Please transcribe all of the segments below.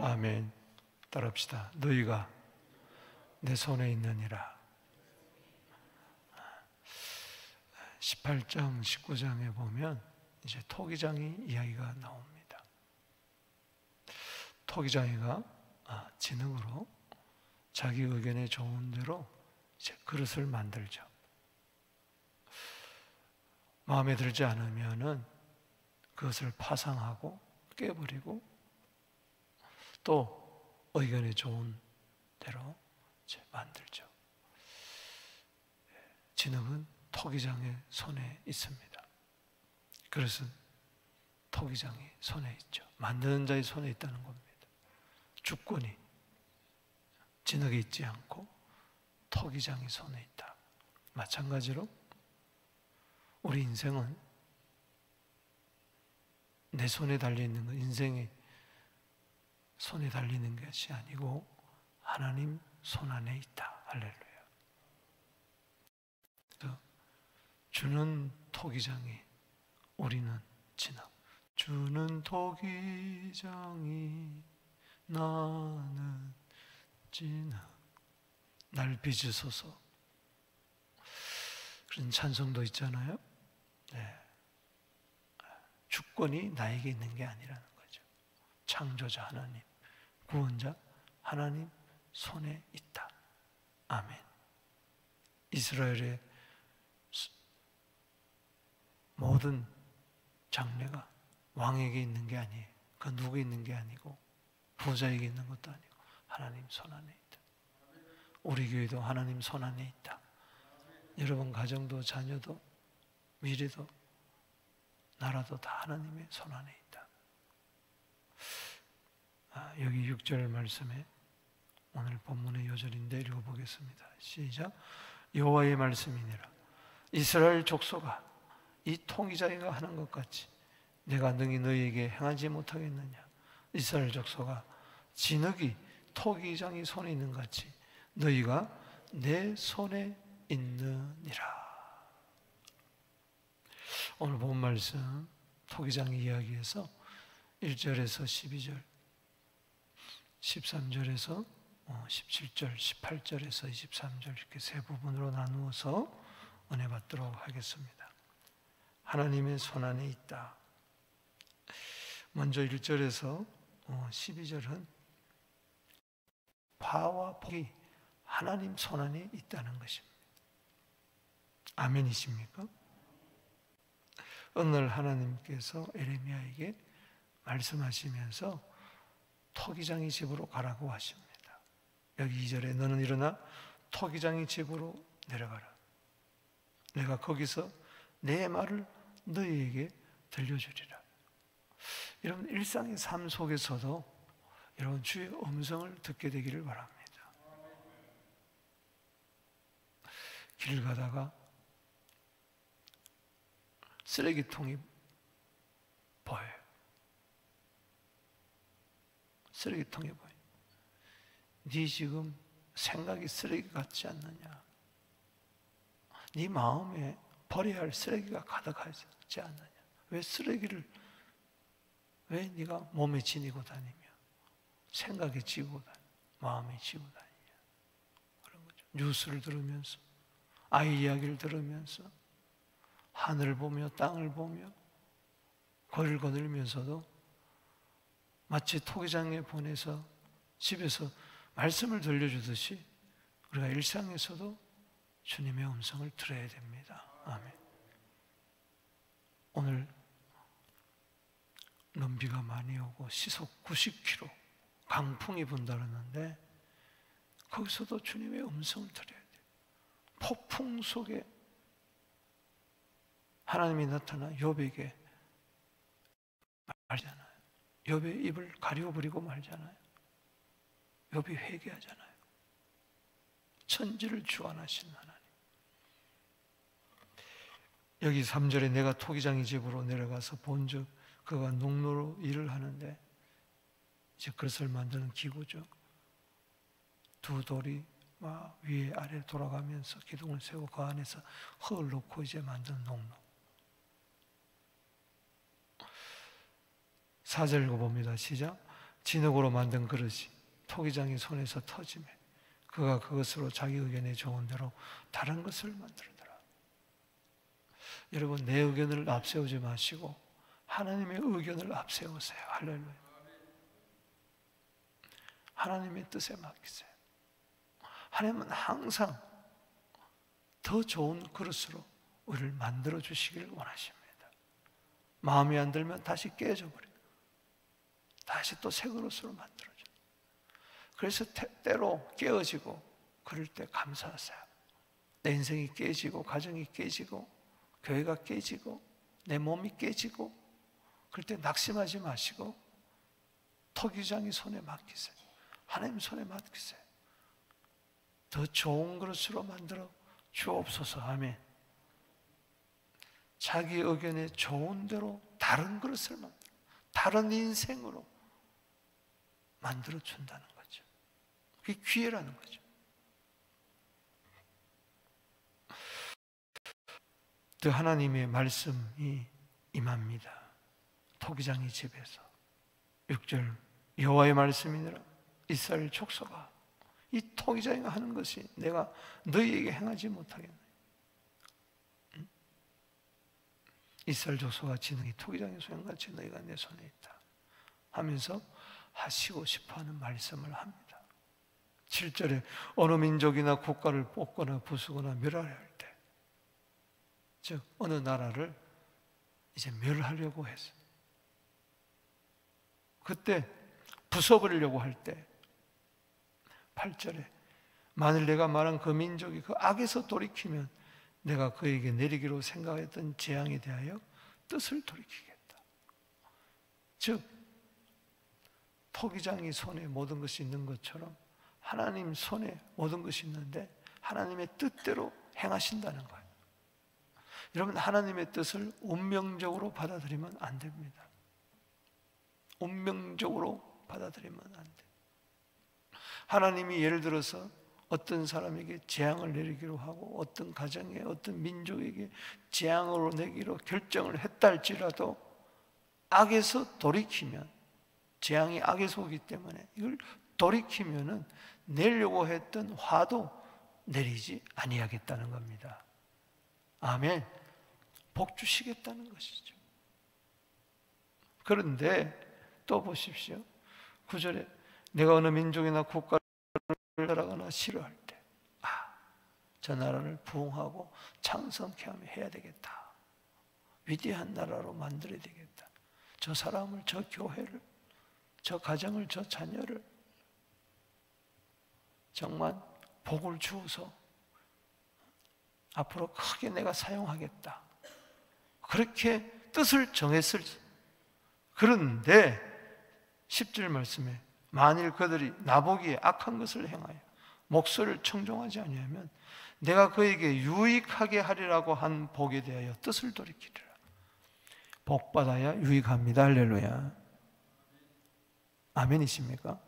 아멘. 따라합시다. 너희가 내 손에 있느니라. 18장, 19장에 보면 이제 토기장이 이야기가 나옵니다. 토기장이가 진흙으로 자기 의견에 좋은 대로 이제 그릇을 만들죠. 마음에 들지 않으면은 그것을 파상하고 깨버리고 또 의견에 좋은 대로 이제 만들죠. 진흙은 토기장의 손에 있습니다. 그릇은 토기장의 손에 있죠. 만드는 자의 손에 있다는 겁니다. 주권이 진흙에 있지 않고 토기장의 손에 있다. 마찬가지로 우리 인생은 내 손에 달려있는 것, 인생의 손에 달리는 것이 아니고 하나님 손 안에 있다. 할렐루야. 주는 토기장이, 우리는 진흙. 주는 토기장이, 나는 진흙. 날 빚으소서. 그런 찬송도 있잖아요. 네. 주권이 나에게 있는 게 아니라는 거죠. 창조자 하나님, 구원자 하나님 손에 있다. 아멘. 이스라엘의 모든 장래가 왕에게 있는 게 아니에요. 그 누구에 있는 게 아니고 부자에게 있는 것도 아니고 하나님 손 안에 있다. 우리 교회도 하나님 손 안에 있다. 여러분 가정도 자녀도 미래도 나라도 다 하나님의 손 안에 있다. 여기 6절 말씀에 오늘 본문의 요절인데 읽어보겠습니다. 시작. 여호와의 말씀이니라. 이스라엘 족속아, 이 통기장이가 하는 것 같이 내가 능히 너희에게 행하지 못하겠느냐. 이스라엘 족속아, 진흙이 토기장이 손에 있는 같이 너희가 내 손에 있느니라. 오늘 본 말씀 토기장 이야기에서 1절에서 12절, 13절에서 17절, 18절에서 23절 이렇게 세 부분으로 나누어서 은혜 받도록 하겠습니다. 하나님의 손 안에 있다. 먼저 1절에서 12절은 파와 복이 하나님 손 안에 있다는 것입니다. 아멘이십니까? 어느 날 하나님께서 에레미야에게 말씀하시면서 토기장이 집으로 가라고 하십니다. 여기 2절에 너는 일어나 토기장이 집으로 내려가라. 내가 거기서 내 말을 너희에게 들려주리라. 여러분 일상의 삶 속에서도 여러분 주의 음성을 듣게 되기를 바랍니다. 길 가다가 쓰레기통이 보여요. 쓰레기통이 보여요. 네 지금 생각이 쓰레기 같지 않느냐? 네 마음에 버려야 할 쓰레기가 가득하지 않느냐? 왜 쓰레기를 왜 네가 몸에 지니고 다니며 생각에 지고 다니며 마음에 지고 다니냐? 그런 거죠. 뉴스를 들으면서 아이 이야기를 들으면서 하늘을 보며 땅을 보며 거리를 거닐면서도 마치 토기장에 보내서 집에서 말씀을 들려주듯이 우리가 일상에서도 주님의 음성을 들어야 됩니다. 아멘. 오늘 눈비가 많이 오고 시속 90km 강풍이 분다 그러는데 거기서도 주님의 음성을 들어야 돼요. 폭풍 속에 하나님이 나타나 욥에게 말잖아요. 욥의 입을 가려버리고 말잖아요. 욥이 회개하잖아요. 천지를 주관하신 하나님. 여기 3절에 내가 토기장의 집으로 내려가서 본즉 그가 농로로 일을 하는데 이제 그릇을 만드는 기구죠. 두 돌이 막 위에 아래 돌아가면서 기둥을 세우고 그 안에서 흙을 넣고 이제 만드는 농로. 4절 읽어봅니다. 시작. 진흙으로 만든 그릇이 토기장의 손에서 터지매 그가 그것으로 자기 의견에 좋은 대로 다른 것을 만들더라. 여러분, 내 의견을 앞세우지 마시고 하나님의 의견을 앞세우세요. 할렐루야. 하나님의 뜻에 맡기세요. 하나님은 항상 더 좋은 그릇으로 우리를 만들어 주시기를 원하십니다. 마음에 안 들면 다시 깨져버려요. 다시 또 새 그릇으로 만들어줘요. 그래서 때로 깨어지고 그럴 때 감사하세요. 내 인생이 깨지고 가정이 깨지고 교회가 깨지고 내 몸이 깨지고 그럴 때 낙심하지 마시고 토기장이 손에 맡기세요. 하나님 손에 맡기세요. 더 좋은 그릇으로 만들어 주옵소서. 아멘. 자기 의견에 좋은 대로 다른 그릇을 만들어 다른 인생으로 만들어 준다는 거죠. 그게 기회라는 거죠. 또 하나님의 말씀이 임합니다. 토기장의 집에서 6절 여호와의 말씀이니라. 이스라엘 족속아, 이 토기장이 하는 것이 내가 너희에게 행하지 못하겠네. 이스라엘 족속아, 지능이 토기장의 소용같이 너희가 내 손에 있다 하면서 하시고 싶어하는 말씀을 합니다. 7절에 어느 민족이나 국가를 뽑거나 부수거나 멸하려 할 때, 즉 어느 나라를 이제 멸하려고 했어요. 그때 부숴버리려고 할 때 8절에 만일 내가 말한 그 민족이 그 악에서 돌이키면 내가 그에게 내리기로 생각했던 재앙에 대하여 뜻을 돌이키겠다. 즉 토기장이 손에 모든 것이 있는 것처럼 하나님 손에 모든 것이 있는데 하나님의 뜻대로 행하신다는 거예요. 여러분, 하나님의 뜻을 운명적으로 받아들이면 안 됩니다. 운명적으로 받아들이면 안 돼요. 하나님이 예를 들어서 어떤 사람에게 재앙을 내리기로 하고 어떤 가정에 어떤 민족에게 재앙으로 내기로 결정을 했다 할지라도 악에서 돌이키면, 재앙이 악에서 오기 때문에 이걸 돌이키면은 내려고 했던 화도 내리지 아니하겠다는 겁니다. 아멘. 복 주시겠다는 것이죠. 그런데 또 보십시오. 9절에 내가 어느 민족이나 국가를 멸하거나 싫어할 때, 저 나라를 부흥하고 창성케 하며 해야 되겠다. 위대한 나라로 만들어야 되겠다. 저 사람을, 저 교회를, 저 가정을, 저 자녀를 정말 복을 주어서 앞으로 크게 내가 사용하겠다. 그렇게 뜻을 정했을. 그런데 10절 말씀에 만일 그들이 나보기에 악한 것을 행하여 목소리를 청종하지 아니하면 내가 그에게 유익하게 하리라고 한 복에 대하여 뜻을 돌이키리라. 복받아야 유익합니다. 할렐루야. 아멘이십니까?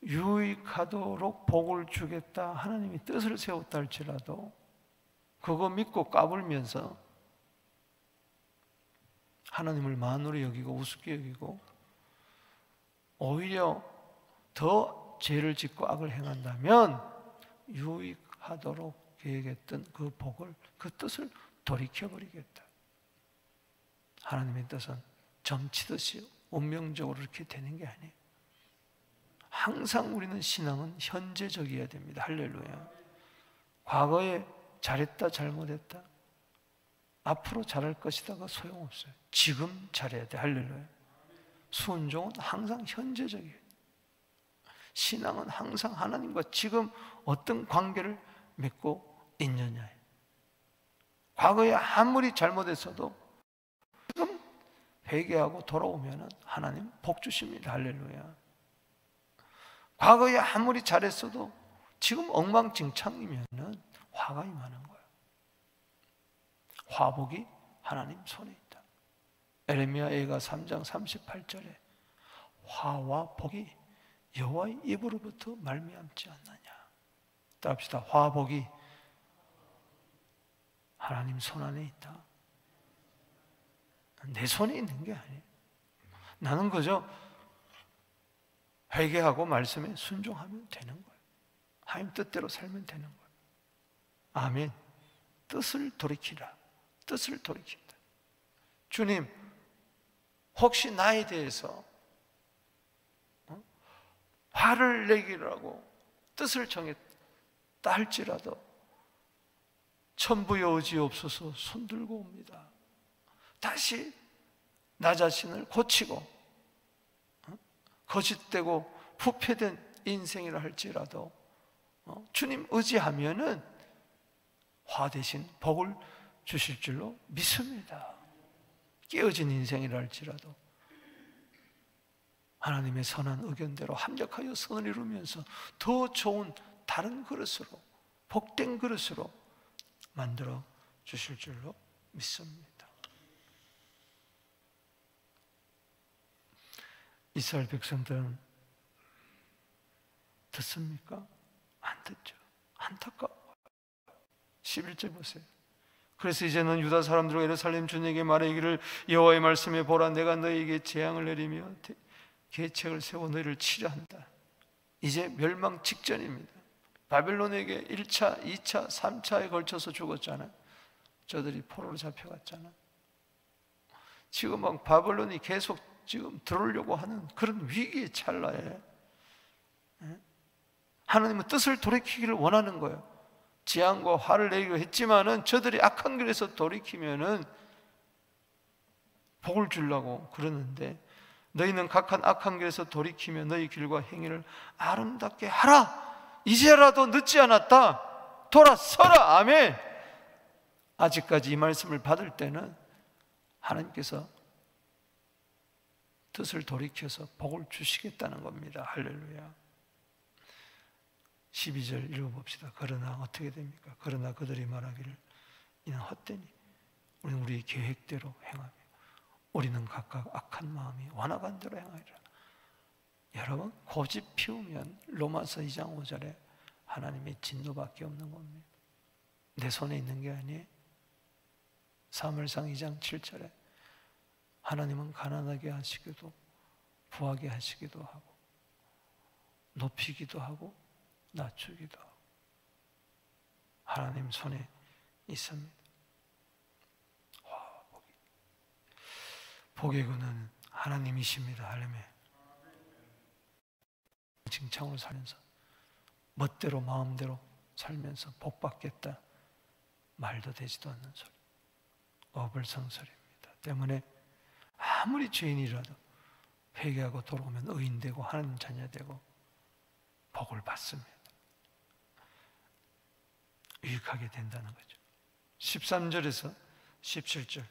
유익하도록 복을 주겠다 하나님이 뜻을 세웠다 할지라도 그거 믿고 까불면서 하나님을 만으로 여기고 우습게 여기고 오히려 더 죄를 짓고 악을 행한다면 유익하도록 계획했던 그 복을, 그 뜻을 돌이켜버리겠다. 하나님의 뜻은 점치듯이 운명적으로 이렇게 되는 게 아니에요. 항상 우리는 신앙은 현재적이어야 됩니다. 할렐루야. 과거에 잘했다 잘못했다 앞으로 잘할 것이다가 소용없어요. 지금 잘해야 돼. 할렐루야. 순종은 항상 현재적이에요. 신앙은 항상 하나님과 지금 어떤 관계를 맺고 있느냐예요. 과거에 아무리 잘못했어도 지금 회개하고 돌아오면 하나님 복 주십니다. 할렐루야. 과거에 아무리 잘했어도 지금 엉망진창이면 화가 임하는 거예요. 화복이 하나님 손에 있다. 에레미야 애가 3장 38절에 화와 복이 여호와의 입으로부터 말미암지 않느냐. 따라합시다. 화복이 하나님 손 안에 있다. 내 손에 있는 게 아니에요. 나는 그저 회개하고 말씀에 순종하면 되는 거예요. 하나님 뜻대로 살면 되는 거예요. 아멘. 뜻을 돌이키라. 뜻을 돌이킨다. 주님, 혹시 나에 대해서 화를 내기라고 뜻을 정했다 할지라도 천부여지옵소서 손들고 옵니다. 다시 나 자신을 고치고 거짓되고 부패된 인생이라 할지라도 주님 의지하면은 화 대신 복을 주실 줄로 믿습니다. 깨어진 인생이라 할지라도 하나님의 선한 의견대로 합력하여 선을 이루면서 더 좋은 다른 그릇으로, 복된 그릇으로 만들어 주실 줄로 믿습니다. 이스라엘 백성들은 듣습니까? 안 듣죠. 안타까워요. 11절 보세요. 그래서 이제는 유다 사람들과 예루살렘 주님에게 말하기를 여호와의 말씀에 보라, 내가 너희에게 재앙을 내리며 계책을 세워 너희를 치려 한다. 이제 멸망 직전입니다. 바벨론에게 1차, 2차, 3차에 걸쳐서 죽었잖아요. 저들이 포로로 잡혀갔잖아요. 지금 막 바벨론이 계속 지금 들어오려고 하는 그런 위기의 찰나에 하나님은 뜻을 돌이키기를 원하는 거예요. 재앙과 화를 내기로 했지만은 저들이 악한 길에서 돌이키면은 복을 주려고 그러는데, 너희는 각한 악한 길에서 돌이키며 너희 길과 행위를 아름답게 하라. 이제라도 늦지 않았다. 돌아서라. 아멘. 아직까지 이 말씀을 받을 때는 하나님께서 뜻을 돌이켜서 복을 주시겠다는 겁니다. 할렐루야. 12절 읽어봅시다. 그러나 어떻게 됩니까? 그러나 그들이 말하기를 이는 헛되니 우리는 우리의 계획대로 행하며 우리는 각각 악한 마음이 완악한 대로 행하리라. 여러분, 고집 피우면 로마서 2장 5절에 하나님의 진노밖에 없는 겁니다. 내 손에 있는 게 아니에요. 사무엘상 2장 7절에 하나님은 가난하게 하시기도 부하게 하시기도 하고 높이기도 하고 낮추기도 하고 하나님 손에 있습니다. 복의 근원은 하나님이십니다. 할렐루야. 칭찬으로 살면서 멋대로 마음대로 살면서 복 받겠다 말도 되지도 않는 소리, 어불성설입니다. 때문에 아무리 죄인이라도 회개하고 돌아오면 의인되고 하나님 자녀되고 복을 받습니다. 유익하게 된다는 거죠. 13절에서 17절.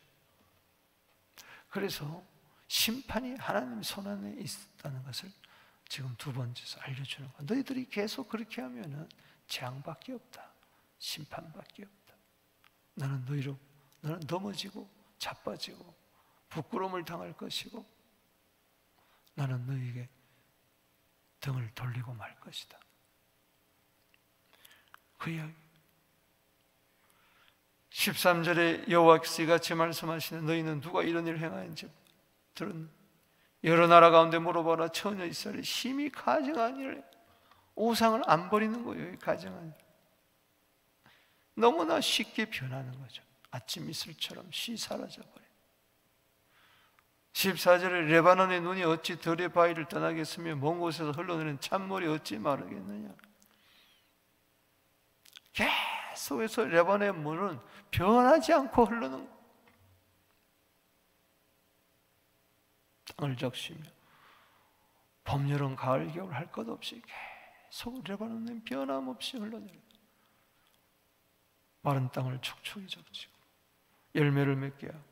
그래서 심판이 하나님 손 안에 있다는 것을 지금 두 번째서 알려주는 거야. 너희들이 계속 그렇게 하면은 재앙밖에 없다. 심판밖에 없다. 나는 너는 넘어지고 자빠지고 부끄러움을 당할 것이고 나는 너희에게 등을 돌리고 말 것이다. 그 이야기. 13절에 여호와께서 같이 말씀하시는 너희는 누가 이런 일을 행하는지 들었나? 여러 나라 가운데 물어봐라. 처녀 이스라엘이 심히 가증한 일을, 우상을 안 버리는 거예요. 가증한 일. 너무나 쉽게 변하는 거죠. 아침 이슬처럼 쉬 사라져버려. 14절에 레바논의 눈이 어찌 들의 바위를 떠나겠으며 먼 곳에서 흘러내리는 찬물이 어찌 마르겠느냐. 계속해서 레바논의 물은 변하지 않고 흐르는 거예요. 땅을 적시며 봄, 여름, 가을, 겨울 할 것 없이 계속 레바논은 변함없이 흘러내려요. 마른 땅을 촉촉이 적시고 열매를 맺게 하고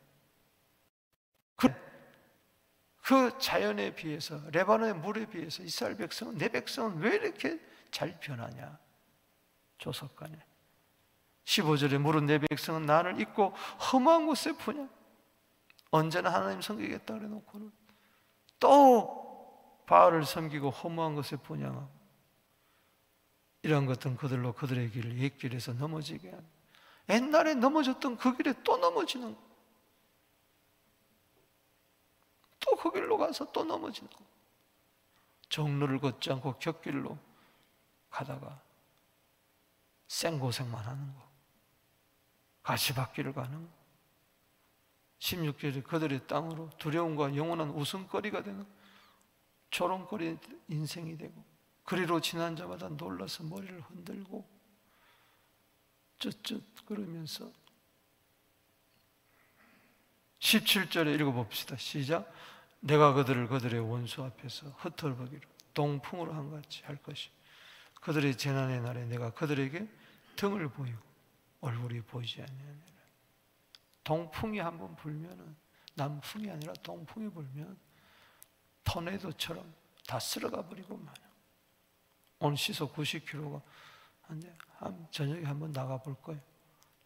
그 자연에 비해서, 레바논의 물에 비해서 이스라엘 백성은, 내 백성은 왜 이렇게 잘 변하냐? 조석간에 15절에 물은 내 백성은 나를 잊고 험한 곳에 푸냐? 언제나 하나님 섬기겠다 그래 놓고는 또 바알을 섬기고 허무한 것에 분양하고, 이런 것들은 그들로 그들의 길을 옛길에서 넘어지게 합니다. 옛날에 넘어졌던 그 길에 또 넘어지는, 또 또 그 길로 가서 또 넘어지는 거. 정로를 걷지 않고 곁길로 가다가 생고생만 하는 거. 가시밭길을 가는 거. 16절에 그들의 땅으로 두려움과 영원한 웃음거리가 되는 조롱거리 인생이 되고, 그리로 지난 자마다 놀라서 머리를 흔들고 쯧쯧 그러면서 17절에 읽어봅시다. 시작. 내가 그들의 원수 앞에서 흩어버리기로 동풍으로 한같이 할 것이, 그들의 재난의 날에 내가 그들에게 등을 보이고 얼굴이 보이지 아니하니라. 동풍이 한번 불면은, 남풍이 아니라 동풍이 불면 토네이도처럼 다 쓸어가 버리고 말이야. 오늘 시속 90km가 저녁에 한번 나가 볼 거예요.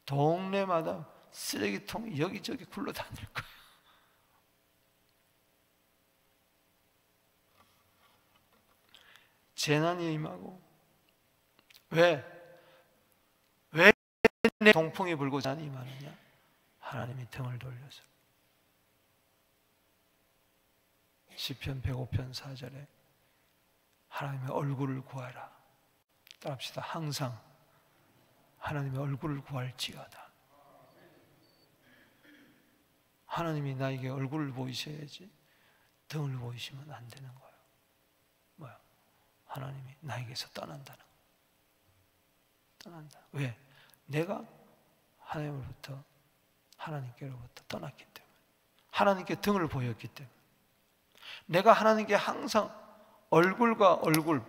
동네마다 쓰레기통이 여기저기 굴러다닐 거예요. 재난이 임하고, 왜 내 동풍이 불고 재난이 임하느냐? 하나님이 등을 돌려서. 시편 105편 4절에 하나님의 얼굴을 구하라. 따라합시다. 항상 하나님의 얼굴을 구할지어다. 하나님이 나에게 얼굴을 보이셔야지 등을 보이시면 안 되는 거예요. 뭐야? 하나님이 나에게서 떠난다는 거예요. 떠난다. 왜? 내가 하나님께로부터 떠났기 때문에, 하나님께 등을 보였기 때문에. 내가 하나님께 항상 얼굴과 얼굴,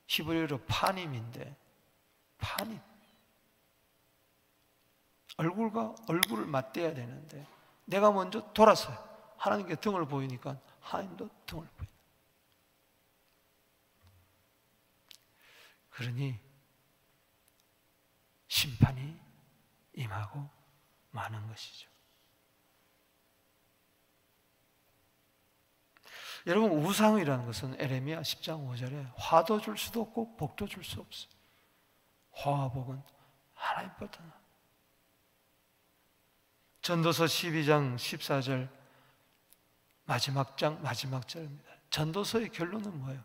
히브리어로 파님인데, 파님, 얼굴과 얼굴을 맞대야 되는데 내가 먼저 돌아서요. 하나님께 등을 보이니까 하나님도 등을 보인다. 그러니 심판이 임하고 마는 것이죠. 여러분, 우상이라는 것은 에레미야 10장 5절에 화도 줄 수도 없고 복도 줄 수 없어요. 화와 복은 하나님보다 나. 전도서 12장 14절 마지막 장 마지막 절입니다. 전도서의 결론은 뭐예요?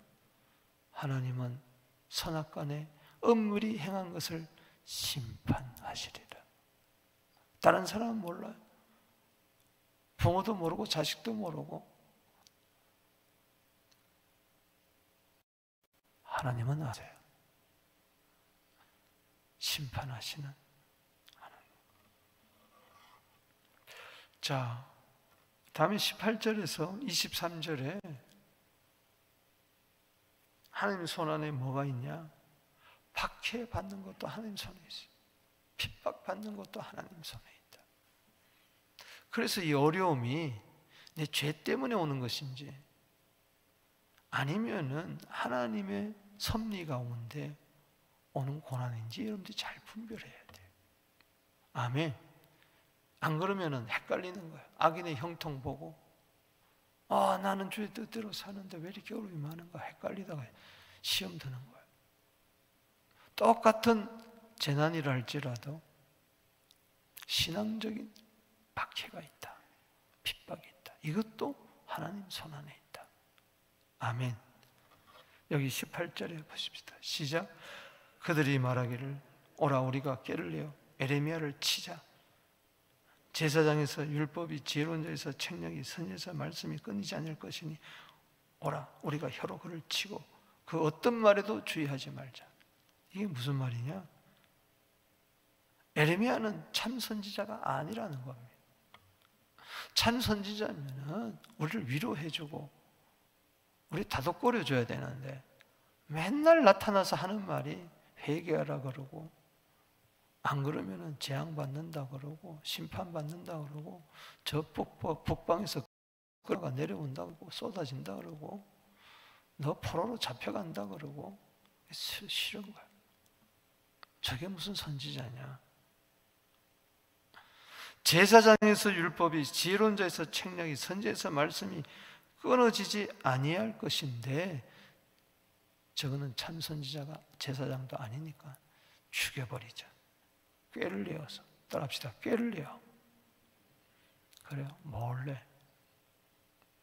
하나님은 선악간에 엄밀히 행한 것을 심판하시리라. 다른 사람은 몰라요. 부모도 모르고 자식도 모르고. 하나님은 아세요. 심판하시는 하나님. 자, 다음에 18절에서 23절에 하나님 손 안에 뭐가 있냐? 박해받는 것도 하나님 손에 있어요. 핍박받는 것도 하나님 손에 있다. 그래서 이 어려움이 내 죄 때문에 오는 것인지 아니면은 하나님의 섭리 가운데 오는 고난인지 여러분들이 잘 분별해야 돼요. 아멘. 안 그러면은 헷갈리는 거예요. 악인의 형통 보고 나는 주의 뜻대로 사는데 왜 이렇게 어려움이 많은가 헷갈리다가 시험 드는 거예요. 똑같은 재난이라 할지라도 신앙적인 박해가 있다. 핍박이 있다. 이것도 하나님 손 안에 있다. 아멘. 여기 18절에 보십시다. 시작. 그들이 말하기를 오라 우리가 꾀를 내어 에레미야를 치자. 제사장에서 율법이 지혜로운 자에서 책략이 선지자 말씀이 끊이지 않을 것이니 오라 우리가 혀로 그를 치고 그 어떤 말에도 주의하지 말자. 이게 무슨 말이냐? 에레미야는 참 선지자가 아니라는 겁니다. 참 선지자면은 우리를 위로해주고 우리 다독거려줘야 되는데 맨날 나타나서 하는 말이 회개하라 그러고 안 그러면은 재앙받는다 그러고 심판받는다 그러고 저 북방에서 그가 내려온다 그러고 쏟아진다 그러고 너 포로로 잡혀간다 그러고 싫은 거야. 저게 무슨 선지자냐? 제사장에서 율법이 지혜로운 자에서 책략이 선지자에서 말씀이 끊어지지 아니할 것인데 저거는 참 선지자가 제사장도 아니니까 죽여버리자. 꾀를 내어서 따라합시다. 꾀를 내어. 그래요. 몰래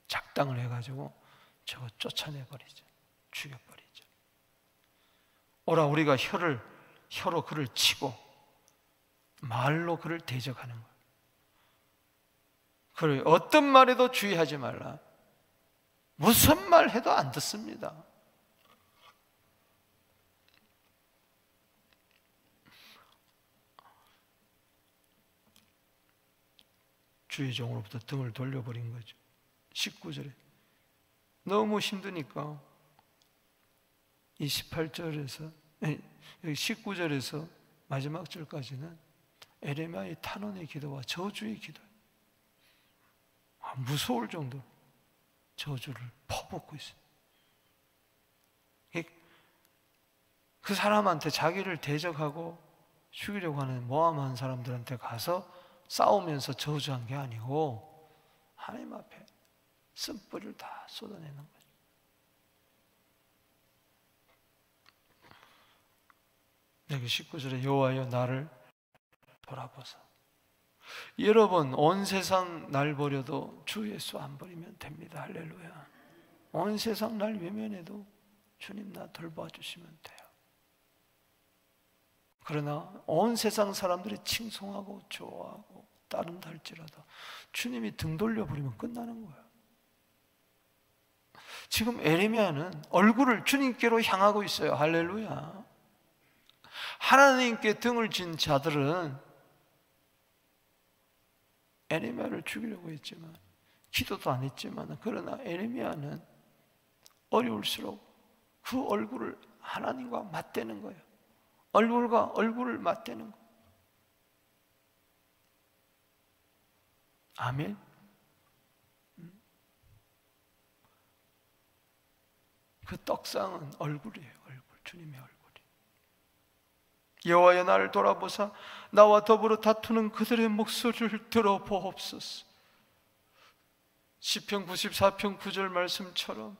작당을 해가지고 저거 쫓아내버리죠. 죽여버리죠. 오라 우리가 혀로 그를 치고 말로 그를 대적하는 거예요. 그를 어떤 말에도 주의하지 말라. 무슨 말 해도 안 듣습니다. 주의 종으로부터 등을 돌려버린 거죠. 19절에 너무 힘드니까 이 18절에서 여기 19절에서 마지막 절까지는 에레미야의 탄원의 기도와 저주의 기도, 무서울 정도로 저주를 퍼붓고 있어요. 그 사람한테 자기를 대적하고 죽이려고 하는 모함한 사람들한테 가서 싸우면서 저주한 게 아니고 하나님 앞에 쓴뿌리를 다 쏟아내는 거죠. 여기 19절에 여호와여 나를 돌아보사. 여러분 온 세상 날 버려도 주 예수 안 버리면 됩니다. 할렐루야. 온 세상 날 외면해도 주님 나 돌봐 주시면 돼요. 그러나 온 세상 사람들이 칭송하고 좋아하고 따른다 할지라도 주님이 등 돌려버리면 끝나는 거예요. 지금 에레미야는 얼굴을 주님께로 향하고 있어요. 할렐루야. 하나님께 등을 진 자들은 에레미야를 죽이려고 했지만 기도도 안 했지만 그러나 에레미야는 어려울수록 그 얼굴을 하나님과 맞대는 거예요. 얼굴과 얼굴을 맞대는 거. 아멘. 그 떡상은 얼굴이에요. 얼굴. 주님의 얼굴이. 여호와여 나를 돌아보사 나와 더불어 다투는 그들의 목소리를 들어보옵소서. 시편 94편 9절 말씀처럼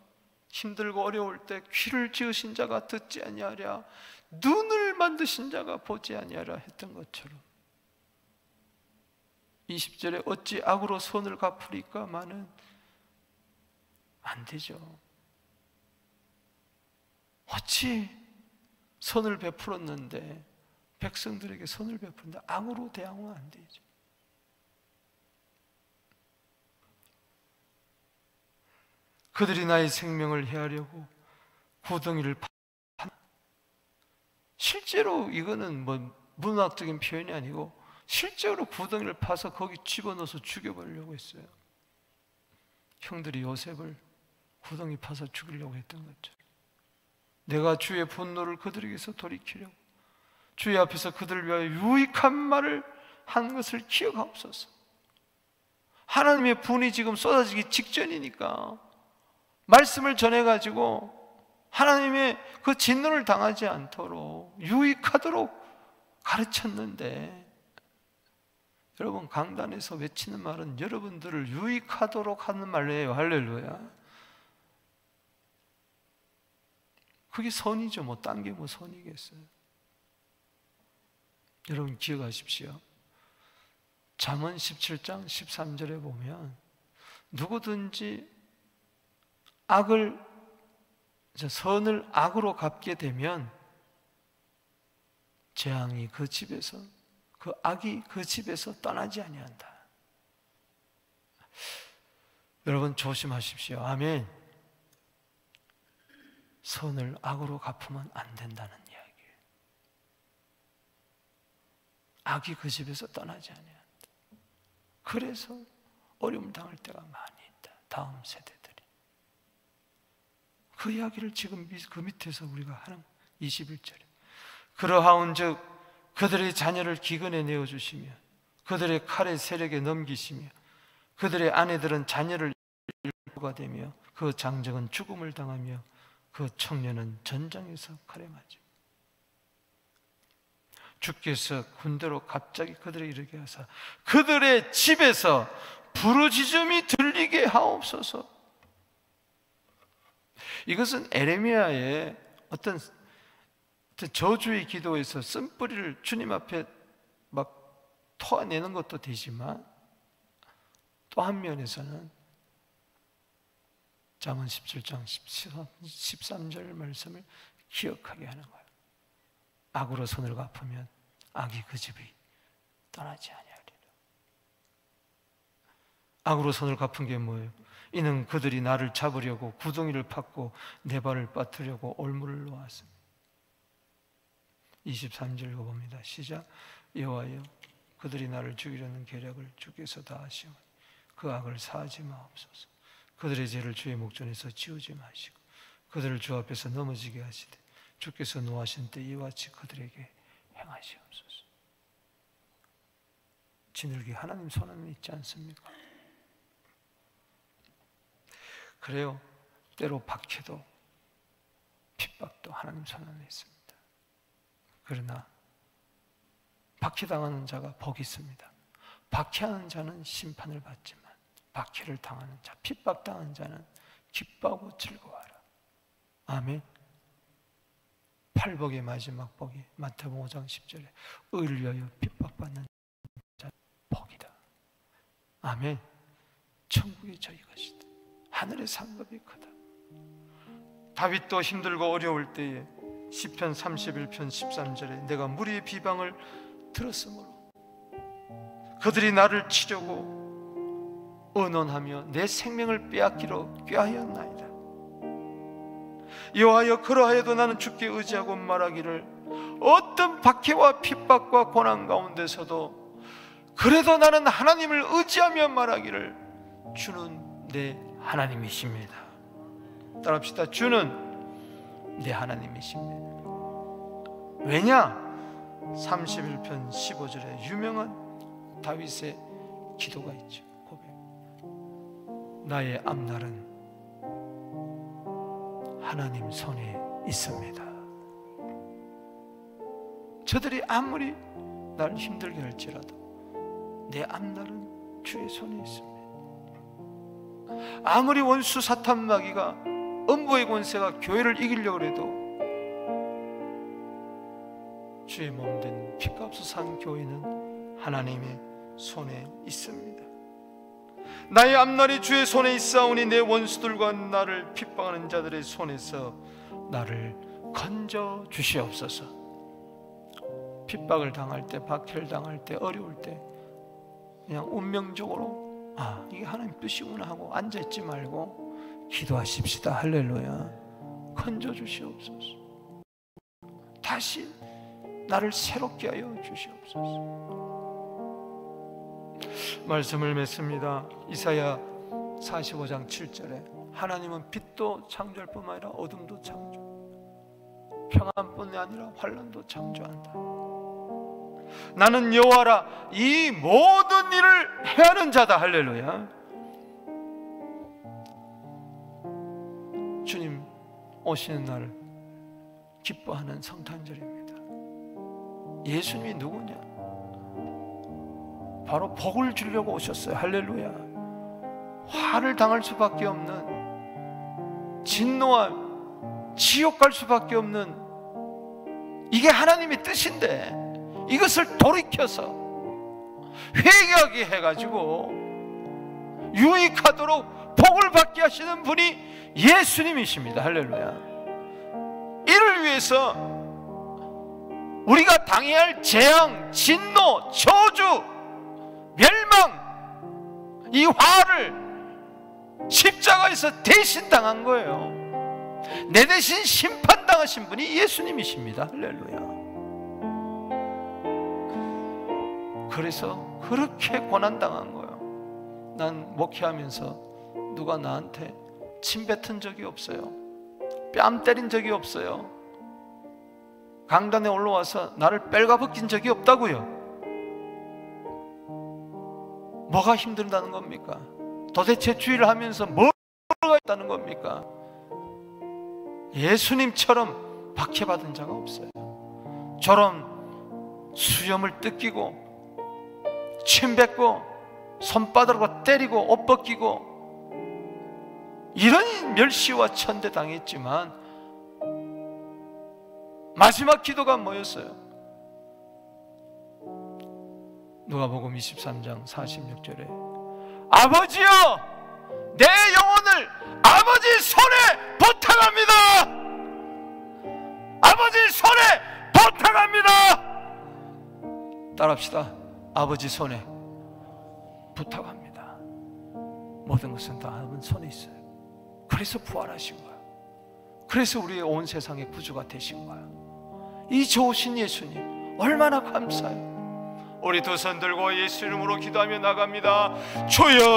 힘들고 어려울 때 귀를 지으신 자가 듣지 아니하랴 눈을 만드신 자가 보지 아니하라 했던 것처럼 20절에 어찌 악으로 손을 갚으리까 마는 안 되죠. 어찌 선을 베풀었는데 백성들에게 선을 베푸는데 악으로 대항하면 안 되죠. 그들이 나의 생명을 해하려고 구덩이를 실제로 이거는 뭐 문학적인 표현이 아니고 실제로 구덩이를 파서 거기 집어넣어서 죽여버리려고 했어요. 형들이 요셉을 구덩이 파서 죽이려고 했던 거죠. 내가 주의 분노를 그들에게서 돌이키려고 주의 앞에서 그들을 위하여 유익한 말을 한 것을 기억하옵소서. 하나님의 분이 지금 쏟아지기 직전이니까 말씀을 전해가지고 하나님의 그 진노를 당하지 않도록 유익하도록 가르쳤는데 여러분 강단에서 외치는 말은 여러분들을 유익하도록 하는 말이에요. 할렐루야. 그게 선이죠. 뭐 딴 게 뭐 선이겠어요. 여러분 기억하십시오. 잠언 17장 13절에 보면 누구든지 선을 악으로 갚게 되면 재앙이 그 집에서 그 악이 그 집에서 떠나지 아니한다. 여러분 조심하십시오. 아멘. 선을 악으로 갚으면 안 된다는 이야기예요. 악이 그 집에서 떠나지 아니한다. 그래서 어려움 당할 때가 많이 있다. 다음 세대들이. 그 이야기를 지금 그 밑에서 우리가 하는 21절에 그러하온즉 그들의 자녀를 기근에 내어주시며 그들의 칼의 세력에 넘기시며 그들의 아내들은 자녀를 일부가 되며 그 장정은 죽음을 당하며 그 청년은 전장에서 칼에 맞으며 주께서 군대로 갑자기 그들을 이르게 하사 그들의 집에서 부르짖음이 들리게 하옵소서. 이것은 에레미야의 어떤 저주의 기도에서 쓴뿌리를 주님 앞에 막 토해내는 것도 되지만 또 한 면에서는 잠언 17장 13절 말씀을 기억하게 하는 거예요. 악으로 손을 갚으면 악이 그 집이 떠나지 아니하리라. 악으로 손을 갚은 게 뭐예요? 이는 그들이 나를 잡으려고 구덩이를 팠고 내 발을 빠뜨리려고 올무를 놓았습니다. 23절 읽어봅니다. 시작. 여호와여, 그들이 나를 죽이려는 계략을 주께서 다 하시오. 그 악을 사하지 마옵소서. 그들의 죄를 주의 목전에서 지우지 마시고 그들을 주 앞에서 넘어지게 하시되 주께서 노하신 때 이와 같이 그들에게 행하시옵소서. 진흙이 하나님 손 안에 있지 않습니까? 그래요. 때로 박해도 핍박도 하나님 손 안에 있습니다. 그러나 박해당하는 자가 복이 있습니다. 박해하는 자는 심판을 받지만 박해를 당하는 자, 핍박당하는 자는 기뻐하고 즐거워하라. 아멘. 팔복의 마지막 복이 마태복음 5장 10절에 의를 위하여 핍박받는 자 복이다. 아멘. 천국이 저희 것이다. 하늘의 상급이 크다. 다윗도 힘들고 어려울 때에 시편 31편 13절에 내가 무리의 비방을 들었으므로 그들이 나를 치려고 언언하며 내 생명을 빼앗기로 꾀하였나이다. 여호와여, 그러하여도 나는 주께 의지하고 말하기를 어떤 박해와 핍박과 고난 가운데서도 그래도 나는 하나님을 의지하며 말하기를 주는 내 하나님이십니다. 따라합시다. 주는 내 하나님이십니다. 왜냐? 31편 15절에 유명한 다윗의 기도가 있죠. 고백. 나의 앞날은 하나님 손에 있습니다. 저들이 아무리 나를 힘들게 할지라도 내 앞날은 주의 손에 있습니다. 아무리 원수 사탄 마귀가 음부의 권세가 교회를 이기려고 해도 주의 몸된 피값으로 산 교회는 하나님의 손에 있습니다. 나의 앞날이 주의 손에 있사오니 내 원수들과 나를 핍박하는 자들의 손에서 나를 건져 주시옵소서. 핍박을 당할 때, 박해를 당할 때, 어려울 때 그냥 운명적으로 이게 하나님 뜻이구나 하고 앉아있지 말고 기도하십시다. 할렐루야. 건져 주시옵소서. 다시 나를 새롭게 하여 주시옵소서. 말씀을 맺습니다. 이사야 45장 7절에 하나님은 빛도 창조할 뿐만 아니라 어둠도 창조, 평안뿐이 아니라 환난도 창조한다. 나는 여호와라, 이 모든 일을 행하는 자다. 할렐루야. 주님 오시는 날을 기뻐하는 성탄절입니다. 예수님이 누구냐? 바로 복을 주려고 오셨어요. 할렐루야. 화를 당할 수밖에 없는, 진노와 지옥 갈 수밖에 없는, 이게 하나님의 뜻인데 이것을 돌이켜서 회개하게 해가지고 유익하도록 복을 받게 하시는 분이 예수님이십니다. 할렐루야. 이를 위해서 우리가 당해야 할 재앙, 진노, 저주, 멸망, 이 화를 십자가에서 대신 당한 거예요. 내 대신 심판당하신 분이 예수님이십니다. 할렐루야. 그래서 그렇게 고난당한 거예요. 난 목회하면서 누가 나한테 침 뱉은 적이 없어요. 뺨 때린 적이 없어요. 강단에 올라와서 나를 뺄가벗긴 적이 없다고요. 뭐가 힘들다는 겁니까? 도대체 주의를 하면서 뭐가 있다는 겁니까? 예수님처럼 박해받은 자가 없어요. 저런 수염을 뜯기고 침 뱉고 손바닥으로 때리고 옷 벗기고 이런 멸시와 천대 당했지만 마지막 기도가 뭐였어요? 누가복음 23장 46절에 아버지여, 내 영혼을 아버지 손에 부탁합니다. 아버지 손에 부탁합니다. 따라합시다. 아버지 손에 부탁합니다. 모든 것은 다 아버지 손에 있어요. 그래서 부활하신 거예요. 그래서 우리의 온 세상의 구주가 되신 거예요. 이 좋으신 예수님 얼마나 감사해요. 우리 두 손 들고 예수 이름으로 기도하며 나갑니다. 주여